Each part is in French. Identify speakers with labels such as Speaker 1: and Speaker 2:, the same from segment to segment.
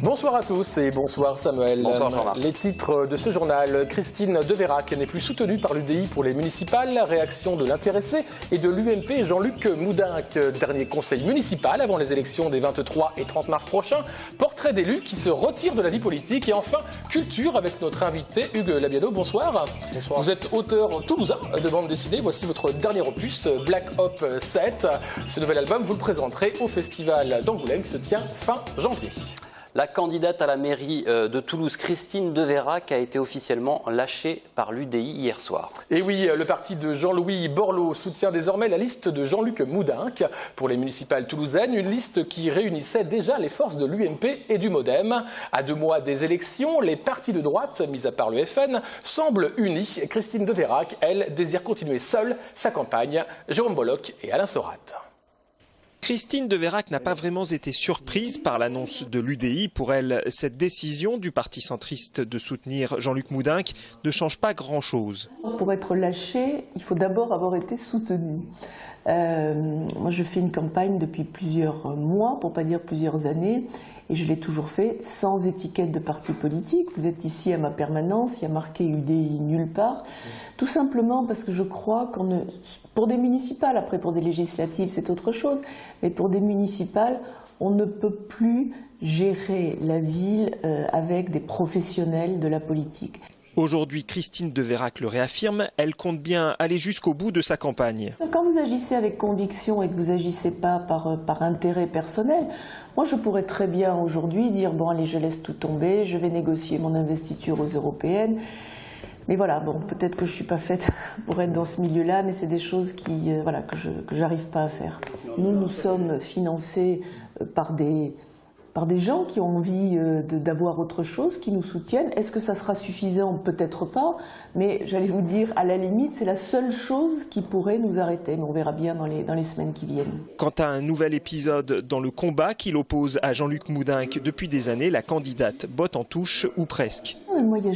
Speaker 1: Bonsoir à tous et bonsoir Samuel.
Speaker 2: Bonsoir Jean-Marc.
Speaker 1: Les titres de ce journal. Christine Deveyrac n'est plus soutenue par l'UDI pour les municipales. Réaction de l'intéressé et de l'UMP Jean-Luc Moudenc. Dernier conseil municipal avant les élections des 23 et 30 mars prochains. Portrait d'élus qui se retirent de la vie politique. Et enfin, culture avec notre invité Hugues Labiado. Bonsoir.
Speaker 2: Bonsoir.
Speaker 1: Vous êtes auteur toulousain de bande dessinée. Voici votre dernier opus, Black Hop 7. Ce nouvel album, vous le présenterez au festival d'Angoulême qui se tient fin janvier.
Speaker 2: La candidate à la mairie de Toulouse, Christine Deveyrac, a été officiellement lâchée par l'UDI hier soir.
Speaker 1: Et oui, le parti de Jean-Louis Borloo soutient désormais la liste de Jean-Luc Moudenc pour les municipales toulousaines, une liste qui réunissait déjà les forces de l'UMP et du MoDem. À 2 mois des élections, les partis de droite, mis à part le FN, semblent unis. Christine Deveyrac, elle, désire continuer seule sa campagne. Jérôme Bollock et Alain Sorat.
Speaker 3: Christine Deveyrac n'a pas vraiment été surprise par l'annonce de l'UDI. Pour elle, cette décision du parti centriste de soutenir Jean-Luc Moudenc ne change pas grand-chose.
Speaker 4: Pour être lâché, il faut d'abord avoir été soutenu. Moi, je fais une campagne depuis plusieurs mois, pour pas dire plusieurs années, et je l'ai toujours fait sans étiquette de parti politique. Vous êtes ici à ma permanence, il y a marqué UDI nulle part. Tout simplement parce que je crois pour des municipales, après pour des législatives c'est autre chose, mais pour des municipales, on ne peut plus gérer la ville avec des professionnels de la politique.
Speaker 3: Aujourd'hui, Christine Deveyrac le réaffirme, elle compte bien aller jusqu'au bout de sa campagne.
Speaker 4: Quand vous agissez avec conviction et que vous agissez pas par intérêt personnel, moi je pourrais très bien aujourd'hui dire bon allez je laisse tout tomber, je vais négocier mon investiture aux européennes. Mais voilà, bon, peut-être que je suis pas faite pour être dans ce milieu-là, mais c'est des choses que j'arrive pas à faire. Nous sommes financés par des gens qui ont envie d'avoir autre chose, qui nous soutiennent. Est-ce que ça sera suffisant? Peut-être pas, mais j'allais vous dire, à la limite, c'est la seule chose qui pourrait nous arrêter. Mais on verra bien dans les semaines qui viennent.
Speaker 3: Quant à un nouvel épisode dans le combat qu'il oppose à Jean-Luc Moudenc depuis des années, la candidate botte en touche, ou presque.
Speaker 4: Mais moi, il n'y a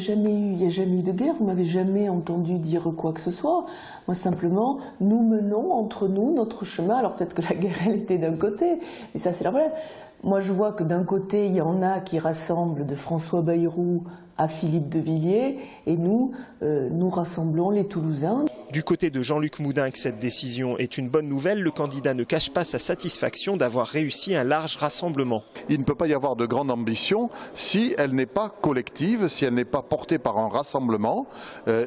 Speaker 4: jamais eu de guerre, vous m'avez jamais entendu dire quoi que ce soit. Moi, simplement, nous menons entre nous notre chemin. Alors peut-être que la guerre, elle était d'un côté, mais ça, c'est le problème. Moi, je vois que d'un côté, il y en a qui rassemblent de François Bayrou à Philippe de Villiers, et nous rassemblons les Toulousains.
Speaker 3: Du côté de Jean-Luc Moudenc, cette décision est une bonne nouvelle. Le candidat ne cache pas sa satisfaction d'avoir réussi un large rassemblement.
Speaker 5: Il ne peut pas y avoir de grande ambition si elle n'est pas collective, si elle n'est pas portée par un rassemblement.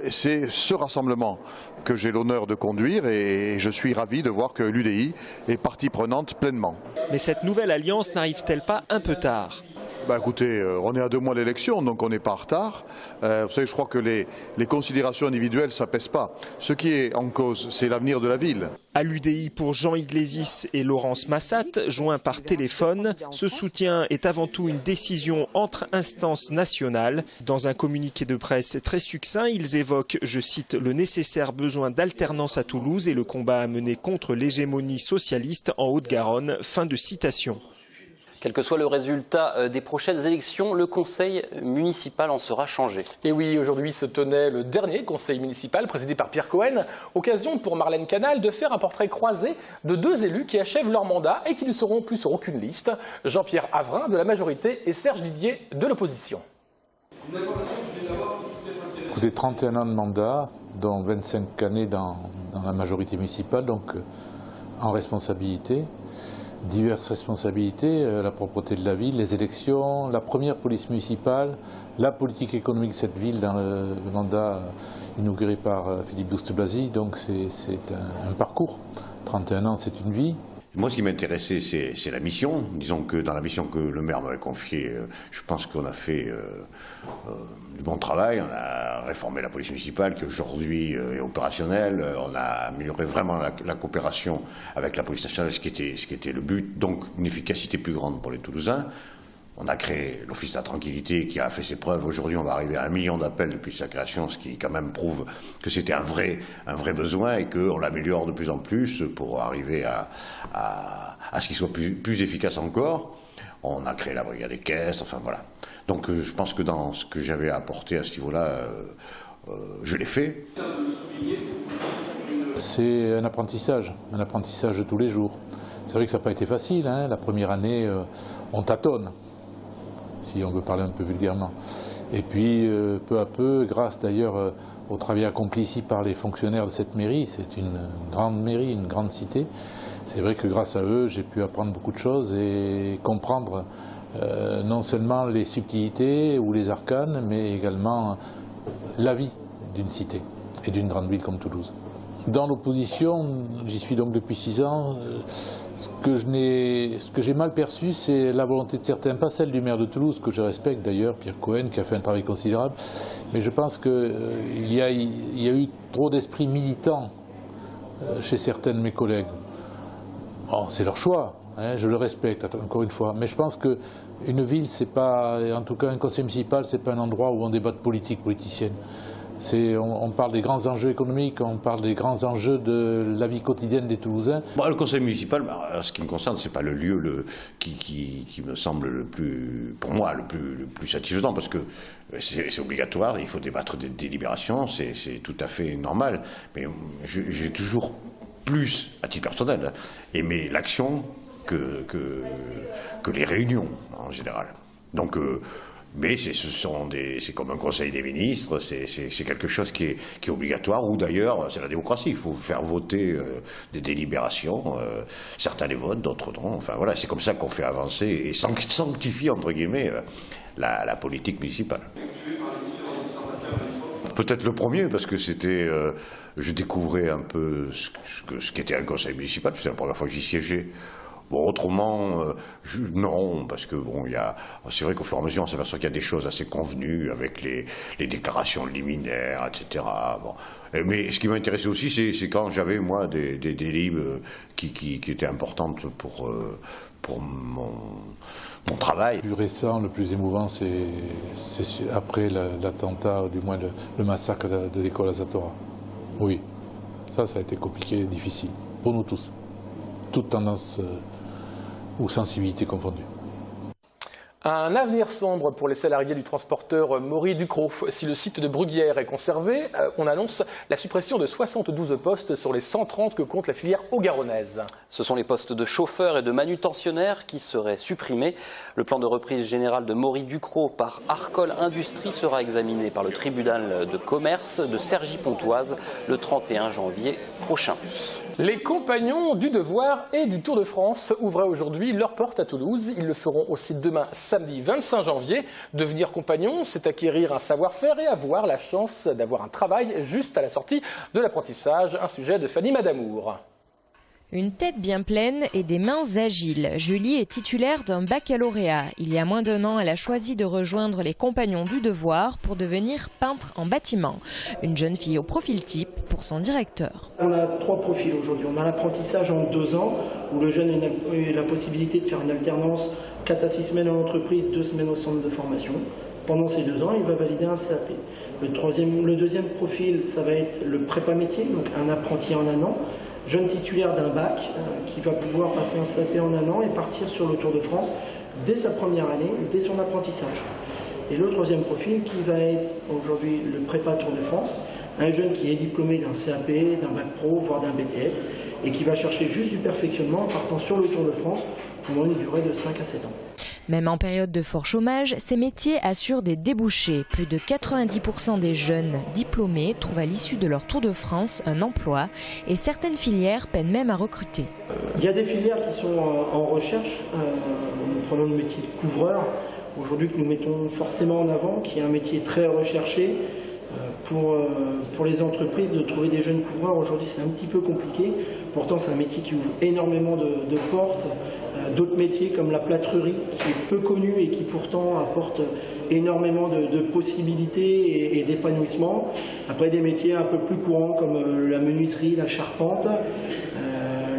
Speaker 5: C'est ce rassemblement que j'ai l'honneur de conduire et je suis ravi de voir que l'UDI est partie prenante pleinement.
Speaker 3: Mais cette nouvelle alliance n'arrive-t-elle pas un peu tard ?
Speaker 5: Écoutez, on est à 2 mois de l'élection, donc on n'est pas en retard. Vous savez, je crois que les considérations individuelles, ça pèse pas. Ce qui est en cause, c'est l'avenir de la ville.
Speaker 3: À l'UDI, pour Jean Iglesis et Laurence Massat, joints par téléphone, ce soutien est avant tout une décision entre instances nationales. Dans un communiqué de presse très succinct, ils évoquent, je cite, le nécessaire besoin d'alternance à Toulouse et le combat à mener contre l'hégémonie socialiste en Haute-Garonne. Fin de citation.
Speaker 2: Quel que soit le résultat des prochaines élections, le conseil municipal en sera changé.
Speaker 1: Et oui, aujourd'hui se tenait le dernier conseil municipal présidé par Pierre Cohen. Occasion pour Marlène Canal de faire un portrait croisé de 2 élus qui achèvent leur mandat et qui ne seront plus sur aucune liste. Jean-Pierre Avrin de la majorité et Serge Didier de l'opposition.
Speaker 6: Écoutez, 31 ans de mandat, dont 25 années dans la majorité municipale, donc en responsabilité. Diverses responsabilités, la propreté de la ville, les élections, la première police municipale, la politique économique de cette ville dans le mandat inauguré par Philippe Douste-Blazy. Donc c'est un parcours. 31 ans, c'est une vie.
Speaker 7: Moi, ce qui m'intéressait, c'est la mission. Disons que dans la mission que le maire m'avait confiée, je pense qu'on a fait du bon travail. On a réformé la police municipale qui aujourd'hui est opérationnelle. On a amélioré vraiment la coopération avec la police nationale, ce qui était le but. Donc, une efficacité plus grande pour les Toulousains. On a créé l'Office de la tranquillité qui a fait ses preuves. Aujourd'hui, on va arriver à 1 million d'appels depuis sa création, ce qui quand même prouve que c'était un vrai besoin et qu'on l'améliore de plus en plus pour arriver à ce qu'il soit plus efficace encore. On a créé la brigade des caisses, enfin voilà. Donc je pense que dans ce que j'avais à apporter à ce niveau-là, je l'ai fait.
Speaker 6: C'est un apprentissage de tous les jours. C'est vrai que ça n'a pas été facile, hein. La première année, on tâtonne. si on veut parler un peu vulgairement. Et puis, peu à peu, grâce d'ailleurs au travail accompli ici par les fonctionnaires de cette mairie, c'est une grande mairie, une grande cité, c'est vrai que grâce à eux, j'ai pu apprendre beaucoup de choses et comprendre non seulement les subtilités ou les arcanes, mais également la vie d'une cité et d'une grande ville comme Toulouse. Dans l'opposition, j'y suis donc depuis 6 ans, ce que j'ai mal perçu, c'est la volonté de certains, pas celle du maire de Toulouse, que je respecte d'ailleurs, Pierre Cohen, qui a fait un travail considérable, mais je pense qu'il y a eu trop d'esprit militant chez certains de mes collègues. Bon, c'est leur choix, hein, je le respecte encore une fois, mais je pense qu'une ville, c'est pas, en tout cas un conseil municipal, c'est pas un endroit où on débat de politique politicienne. On parle des grands enjeux économiques, on parle des grands enjeux de la vie quotidienne des Toulousains.
Speaker 7: Bon, le conseil municipal, en ce qui me concerne, c'est pas le lieu qui me semble le plus, pour moi, le plus satisfaisant, parce que c'est obligatoire, il faut débattre des délibérations, c'est tout à fait normal. Mais j'ai toujours plus, à titre personnel, aimé l'action que les réunions en général. Donc, mais c'est comme un conseil des ministres, c'est quelque chose qui est obligatoire, ou d'ailleurs c'est la démocratie, il faut faire voter des délibérations, certains les votent, d'autres non, enfin voilà, c'est comme ça qu'on fait avancer et sanctifier entre guillemets la politique municipale. Peut-être le premier, parce que c'était, je découvrais un peu ce qu'était un conseil municipal, c'est la première fois que j'y siégeais. Bon, autrement, non, parce que bon, c'est vrai qu'au fur et à mesure, on s'aperçoit qu'il y a des choses assez convenues avec les déclarations liminaires, etc. Bon. Mais ce qui m'intéressait aussi, c'est quand j'avais, moi, des délibes qui étaient importantes pour mon travail.
Speaker 6: Le plus récent, le plus émouvant, c'est après l'attentat, du moins le massacre de l'école Azatora. Oui, ça a été compliqué et difficile, pour nous tous. Toute tendance ou sensibilité confondues.
Speaker 1: Un avenir sombre pour les salariés du transporteur Maury Ducrot. Si le site de Bruguière est conservé, on annonce la suppression de 72 postes sur les 130 que compte la filière haut-garonnaise.
Speaker 2: Ce sont les postes de chauffeurs et de manutentionnaires qui seraient supprimés. Le plan de reprise générale de Maury Ducrot par Arcol Industrie sera examiné par le tribunal de commerce de Cergy-Pontoise le 31 janvier prochain.
Speaker 1: Les compagnons du Devoir et du Tour de France ouvraient aujourd'hui leurs portes à Toulouse. Ils le feront aussi demain, samedi 25 janvier. Devenir compagnon, c'est acquérir un savoir-faire et avoir la chance d'avoir un travail juste à la sortie de l'apprentissage. Un sujet de Fanny Madamour.
Speaker 8: Une tête bien pleine et des mains agiles. Julie est titulaire d'un baccalauréat. Il y a moins d'1 an, elle a choisi de rejoindre les compagnons du Devoir pour devenir peintre en bâtiment. Une jeune fille au profil type pour son directeur.
Speaker 9: On a 3 profils aujourd'hui. On a l'apprentissage en 2 ans, où le jeune a la possibilité de faire une alternance 4 à 6 semaines en entreprise, 2 semaines au centre de formation. Pendant ces 2 ans, il va valider un CAP. Le deuxième profil, ça va être le prépa métier, donc un apprenti en 1 an. Jeune titulaire d'un bac qui va pouvoir passer un CAP en 1 an et partir sur le Tour de France dès sa première année, dès son apprentissage. Et le troisième profil qui va être aujourd'hui le prépa Tour de France, un jeune qui est diplômé d'un CAP, d'un bac pro, voire d'un BTS, et qui va chercher juste du perfectionnement en partant sur le Tour de France pendant une durée de 5 à 7 ans.
Speaker 8: Même en période de fort chômage, ces métiers assurent des débouchés. Plus de 90% des jeunes diplômés trouvent à l'issue de leur Tour de France un emploi et certaines filières peinent même à recruter.
Speaker 9: Il y a des filières qui sont en recherche. Nous prenons le métier de couvreur, aujourd'hui que nous mettons forcément en avant, qui est un métier très recherché. Pour les entreprises, de trouver des jeunes couvreurs, aujourd'hui c'est un petit peu compliqué. Pourtant c'est un métier qui ouvre énormément de portes. D'autres métiers comme la plâtrerie, qui est peu connue et qui pourtant apporte énormément de possibilités et d'épanouissement. Après des métiers un peu plus courants comme la menuiserie, la charpente,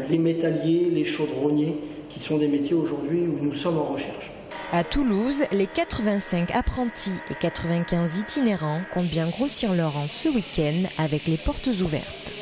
Speaker 9: les métalliers, les chaudronniers, qui sont des métiers aujourd'hui où nous sommes en recherche.
Speaker 8: À Toulouse, les 85 apprentis et 95 itinérants comptent bien grossir leur rang ce week-end avec les portes ouvertes.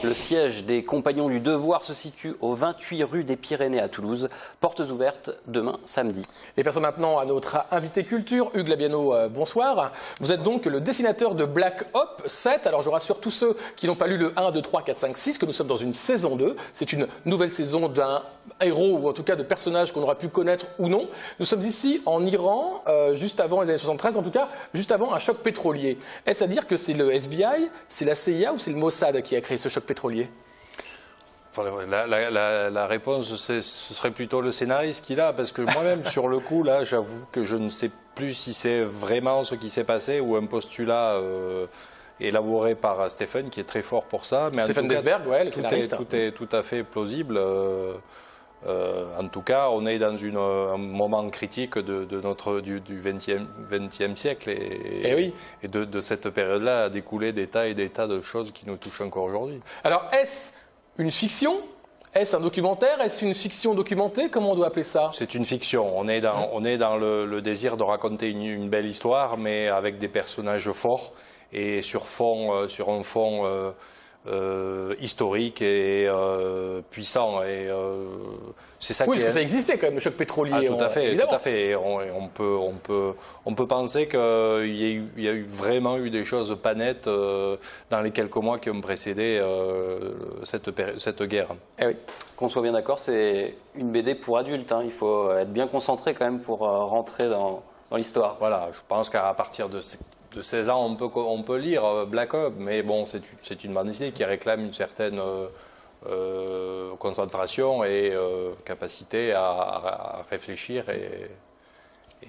Speaker 2: Le siège des Compagnons du Devoir se situe au 28 rue des Pyrénées à Toulouse. Portes ouvertes demain samedi.
Speaker 1: Et passons maintenant à notre invité culture, Hugues Labiano, bonsoir. Vous êtes donc le dessinateur de Black Ops 7. Alors je rassure tous ceux qui n'ont pas lu le 1, 2, 3, 4, 5, 6 que nous sommes dans une saison 2. C'est une nouvelle saison d'un héros ou en tout cas de personnages qu'on aura pu connaître ou non. Nous sommes ici en Iran, juste avant les années 73, en tout cas juste avant un choc pétrolier. Est-ce à dire que c'est le FBI, c'est la CIA ou c'est le Mossad qui a créé ce choc pétrolier?
Speaker 10: Enfin, la réponse, ce serait plutôt le scénariste qui l'a, parce que moi-même, sur le coup, là, j'avoue que je ne sais plus si c'est vraiment ce qui s'est passé ou un postulat élaboré par Stephen, qui est très fort pour ça. Mais
Speaker 1: Stephen Desberg, ouais, le scénariste.
Speaker 10: Tout est tout à fait plausible. En tout cas, on est dans un moment critique du XXe siècle et de cette période-là a découlé des tas et des tas de choses qui nous touchent encore aujourd'hui.
Speaker 1: Alors, est-ce une fiction? Est-ce un documentaire? Est-ce une fiction documentée? Comment on doit appeler ça?
Speaker 10: C'est une fiction. On est dans le désir de raconter une belle histoire, mais avec des personnages forts et sur un fond historique et puissant. Et c'est ça.
Speaker 1: Oui, parce que ça existait quand même, le choc pétrolier.
Speaker 10: Tout à fait, tout à fait. Et on peut penser qu'il y a vraiment eu des choses pas nettes dans les quelques mois qui ont précédé cette guerre.
Speaker 2: Eh oui. Qu'on soit bien d'accord, c'est une BD pour adultes. Hein. Il faut être bien concentré quand même pour rentrer dans l'histoire.
Speaker 10: Voilà, je pense qu'à partir de 16 ans, on peut lire Black Ops, mais bon, c'est une bande dessinée qui réclame une certaine concentration et capacité à réfléchir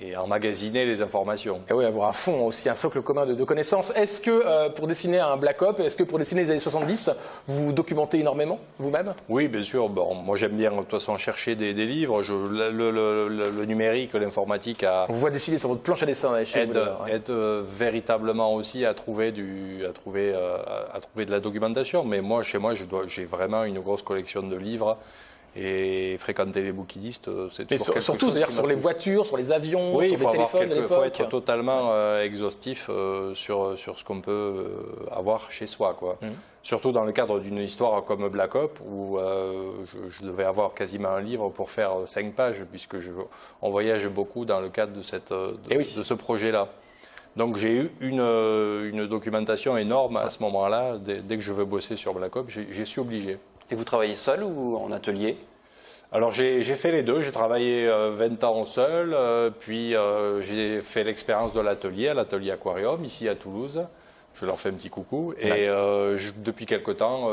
Speaker 10: et à emmagasiner les informations.
Speaker 1: Et oui, avoir à fond aussi un socle commun de connaissances. Est-ce que pour dessiner un Black Ops, est-ce que pour dessiner les années 70, vous documentez énormément vous-même?
Speaker 10: Oui, bien sûr. Bon, moi, j'aime bien de toute façon chercher des livres. Le numérique, l'informatique
Speaker 1: on vous voit dessiner sur votre planche à dessin
Speaker 10: aide véritablement aussi à trouver de la documentation. Mais moi, chez moi, j'ai vraiment une grosse collection de livres. Et fréquenter les bouquinistes, c'est toujours quelque
Speaker 1: surtout,
Speaker 10: chose.
Speaker 1: C'est-à-dire sur les voitures, sur les avions,
Speaker 10: oui,
Speaker 1: sur les téléphones de l'époque.
Speaker 10: Il faut être totalement exhaustif sur ce qu'on peut avoir chez soi, quoi. Surtout dans le cadre d'une histoire comme Black Ops, où je devais avoir quasiment un livre pour faire 5 pages, puisque on voyage beaucoup dans le cadre de ce projet-là. Donc j'ai eu une documentation énorme à ce moment-là. Dès que je veux bosser sur Black Ops, j'y suis obligé.
Speaker 2: Et vous travaillez seul ou en atelier?
Speaker 10: Alors j'ai fait les deux, j'ai travaillé 20 ans seul, puis j'ai fait l'expérience de l'atelier, à l'atelier Aquarium, ici à Toulouse. Je leur fais un petit coucou. Et depuis quelque temps,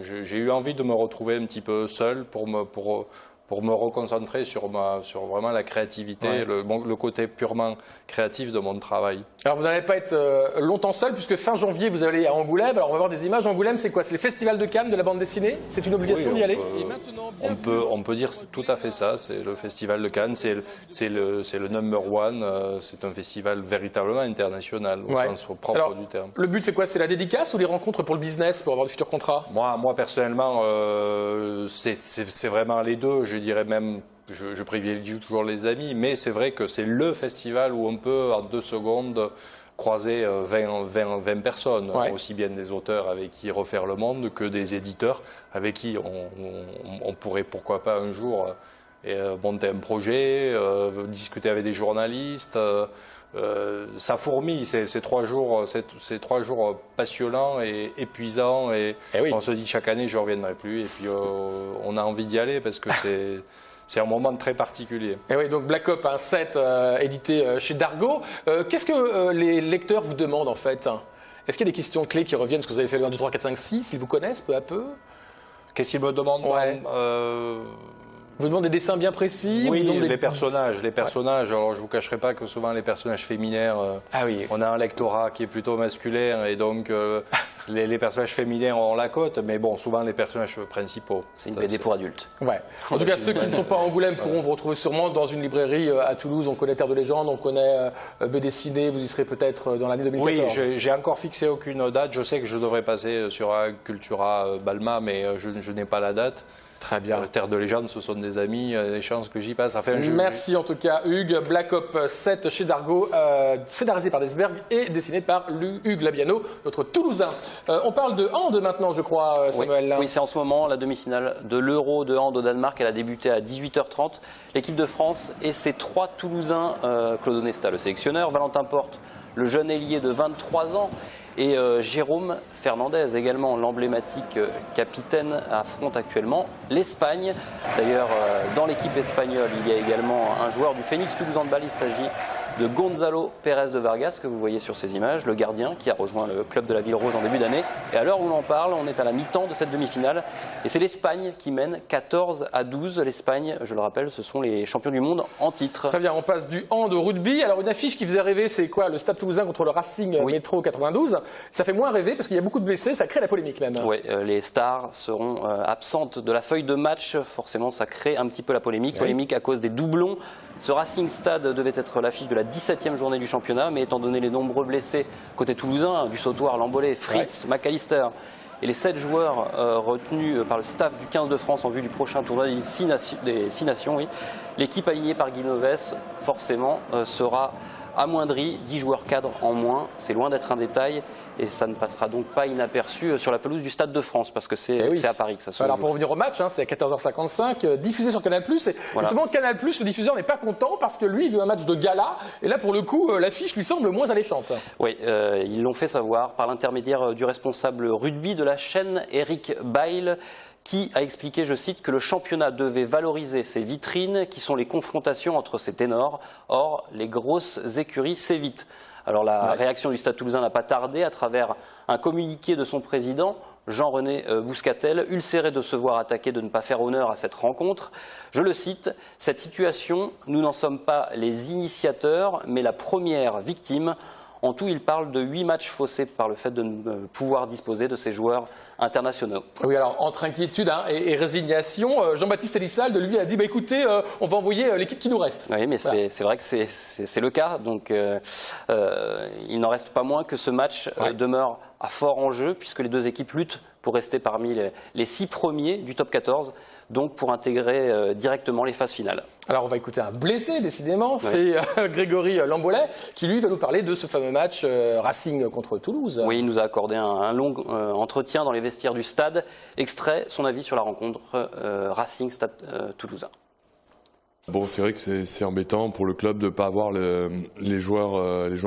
Speaker 10: j'ai eu envie de me retrouver un petit peu seul pour me reconcentrer sur vraiment la créativité, le côté purement créatif de mon travail.
Speaker 1: Alors vous n'allez pas être longtemps seul, puisque fin janvier vous allez à Angoulême. Alors on va voir des images. Angoulême, c'est quoi? C'est le festival de Cannes de la bande dessinée? C'est une obligation d'y aller?
Speaker 10: On peut dire tout à fait ça. C'est le festival de Cannes, c'est le number one. C'est un festival véritablement international au sens propre du terme.
Speaker 1: Le but c'est quoi? C'est la dédicace ou les rencontres pour le business, pour avoir de futurs contrats?
Speaker 10: Moi personnellement, c'est vraiment les deux. Je dirais même, je privilégie toujours les amis, mais c'est vrai que c'est le festival où on peut en 2 secondes croiser 20 personnes, aussi bien des auteurs avec qui refaire le monde que des éditeurs avec qui on pourrait pourquoi pas un jour monter un projet, discuter avec des journalistes. Ça fourmille, ces 3 jours, passionnants et épuisants, et on se dit chaque année je ne reviendrai plus, et puis on a envie d'y aller parce que c'est un moment très particulier.
Speaker 1: Et oui, donc Black Ops 7 édité chez Dargaud. Qu'est-ce que les lecteurs vous demandent en fait? Est-ce qu'il y a des questions clés qui reviennent? Parce que vous avez fait le 1, 2, 3, 4, 5, 6, ils vous connaissent peu à peu?
Speaker 10: Qu'est-ce qu'ils me demandent?
Speaker 1: Vous demandez des dessins bien précis?
Speaker 10: Oui, les personnages. Alors, je ne vous cacherai pas que souvent, les personnages féminins, on a un lectorat qui est plutôt masculin, et donc les personnages féminins, on la cote, mais bon, souvent, les personnages principaux.
Speaker 2: C'est une BD pour adultes.
Speaker 1: Ouais. En tout cas, ceux qui ne sont pas à Angoulême pourront vous retrouver sûrement dans une librairie à Toulouse. On connaît Terre de Légende, on connaît BD Ciné, vous y serez peut-être dans l'année 2014.
Speaker 10: Oui, j'ai encore fixé aucune date. Je sais que je devrais passer sur Cultura Balma, mais je n'ai pas la date.
Speaker 1: Très bien.
Speaker 10: Terre de légende, ce sont des amis, des chances que j'y passe. Enfin,
Speaker 1: Merci en tout cas Hugues. Black Op 7 chez Dargaud, scénarisé par Desberg et dessiné par Hugues Labiano, notre Toulousain. On parle de hand maintenant, je crois, Samuel.
Speaker 2: Oui, c'est en ce moment la demi-finale de l'Euro de hand au Danemark. Elle a débuté à 18h30. L'équipe de France et ses 3 Toulousains, Claude Onesta, le sélectionneur, Valentin Porte, le jeune ailier de 23 ans, et Jérôme Fernandez, également l'emblématique capitaine, affronte actuellement l'Espagne. D'ailleurs, dans l'équipe espagnole, il y a également un joueur du Phoenix Toulouse Handball. Il s'agit de Gonzalo Pérez de Vargas, que vous voyez sur ces images, le gardien qui a rejoint le club de la Ville Rose en début d'année. Et à l'heure où l'on parle, on est à la mi-temps de cette demi-finale. Et c'est l'Espagne qui mène 14-12. L'Espagne, je le rappelle, ce sont les champions du monde en titre.
Speaker 1: Très bien, on passe du hand au rugby. Alors une affiche qui faisait rêver, c'est quoi? Le Stade Toulousain contre le Racing Métro 92. Ça fait moins rêver parce qu'il y a beaucoup de blessés, ça crée la polémique même.
Speaker 2: Oui, les stars seront absentes de la feuille de match. Forcément, ça crée un petit peu la polémique. Oui. Polémique à cause des doublons. Ce Racing Stade devait être l'affiche de la 17e journée du championnat, mais étant donné les nombreux blessés côté toulousain, du Sautoir, Lambolé, Fritz, McAllister, et les 7 joueurs retenus par le staff du 15 de France en vue du prochain tournoi des 6 nations, l'équipe alignée par Guy Novès, forcément, sera amoindrie, 10 joueurs cadres en moins. C'est loin d'être un détail et ça ne passera donc pas inaperçu sur la pelouse du Stade de France parce que c'est à Paris que ça se joue.
Speaker 1: Alors pour revenir au match, c'est à 14h55, diffusé sur Canal+. Et justement, Canal+, le diffuseur n'est pas content parce que lui, il veut un match de gala. Et là, pour le coup, l'affiche lui semble moins alléchante.
Speaker 2: Oui, ils l'ont fait savoir par l'intermédiaire du responsable rugby de la chaîne, Eric Bail, qui a expliqué, je cite, que le championnat devait valoriser ses vitrines qui sont les confrontations entre ses ténors. Or, les grosses écuries s'évitent. Alors la réaction du Stade Toulousain n'a pas tardé à travers un communiqué de son président, Jean-René Bouscatel, ulcéré de se voir attaquer de ne pas faire honneur à cette rencontre. Je le cite, « Cette situation, nous n'en sommes pas les initiateurs, mais la première victime. En tout, il parle de 8 matchs faussés par le fait de ne pouvoir disposer de ces joueurs internationaux. »
Speaker 1: Oui, alors entre inquiétude et résignation, Jean-Baptiste Elissalde, lui, a dit écoutez, on va envoyer l'équipe qui nous reste.
Speaker 2: Oui, mais c'est vrai que c'est le cas. Donc, il n'en reste pas moins que ce match demeure à fort enjeu, puisque les deux équipes luttent pour rester parmi les 6 premiers du top 14, donc pour intégrer directement les phases finales.
Speaker 1: Alors on va écouter un blessé, décidément, c'est Grégory Lambollet, qui lui va nous parler de ce fameux match Racing contre Toulouse.
Speaker 2: Oui, il nous a accordé un long entretien dans les vestiaires du stade. Extrait, son avis sur la rencontre Racing Stade Toulousain.
Speaker 11: Bon, c'est vrai que c'est embêtant pour le club de ne pas avoir les joueurs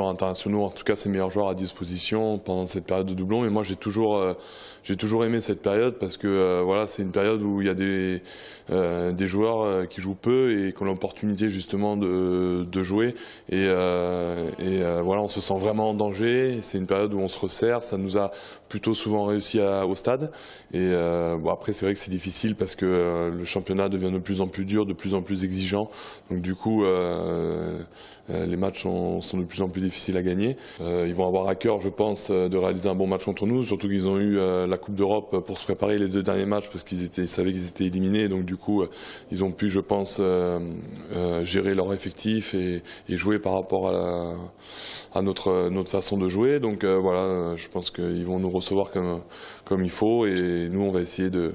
Speaker 11: internationaux, en tout cas ses meilleurs joueurs à disposition pendant cette période de doublon. Mais moi, j'ai toujours aimé cette période parce que voilà, c'est une période où il y a des joueurs qui jouent peu et qui ont l'opportunité justement de jouer. Et voilà, on se sent vraiment en danger. C'est une période où on se resserre. Ça nous a plutôt souvent réussi au stade. Et bon, après, c'est vrai que c'est difficile parce que le championnat devient de plus en plus dur, de plus en plus exigeant. Donc du coup, les matchs sont de plus en plus difficiles à gagner. Ils vont avoir à cœur, je pense, de réaliser un bon match contre nous, surtout qu'ils ont eu la Coupe d'Europe pour se préparer les 2 derniers matchs parce qu'ils savaient qu'ils étaient éliminés. Donc du coup, ils ont pu, je pense, gérer leur effectif et jouer par rapport à notre façon de jouer. Donc voilà, je pense qu'ils vont nous recevoir comme il faut et nous, on va essayer de,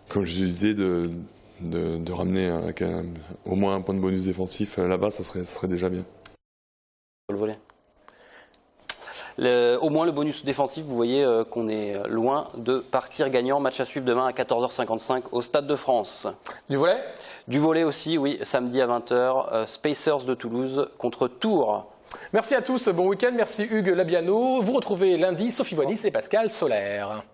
Speaker 11: comme je disais, de ramener au moins un point de bonus défensif là-bas, ça serait déjà bien.
Speaker 2: Le volet. Au moins le bonus défensif, vous voyez qu'on est loin de partir gagnant. Match à suivre demain à 14h55 au Stade de France.
Speaker 1: Du volet? Du
Speaker 2: volet aussi, oui, samedi à 20h, Spacers de Toulouse contre Tours.
Speaker 1: Merci à tous, bon week-end, merci Hugues Labiano. Vous retrouvez lundi Sophie Voinis et Pascal Solaire.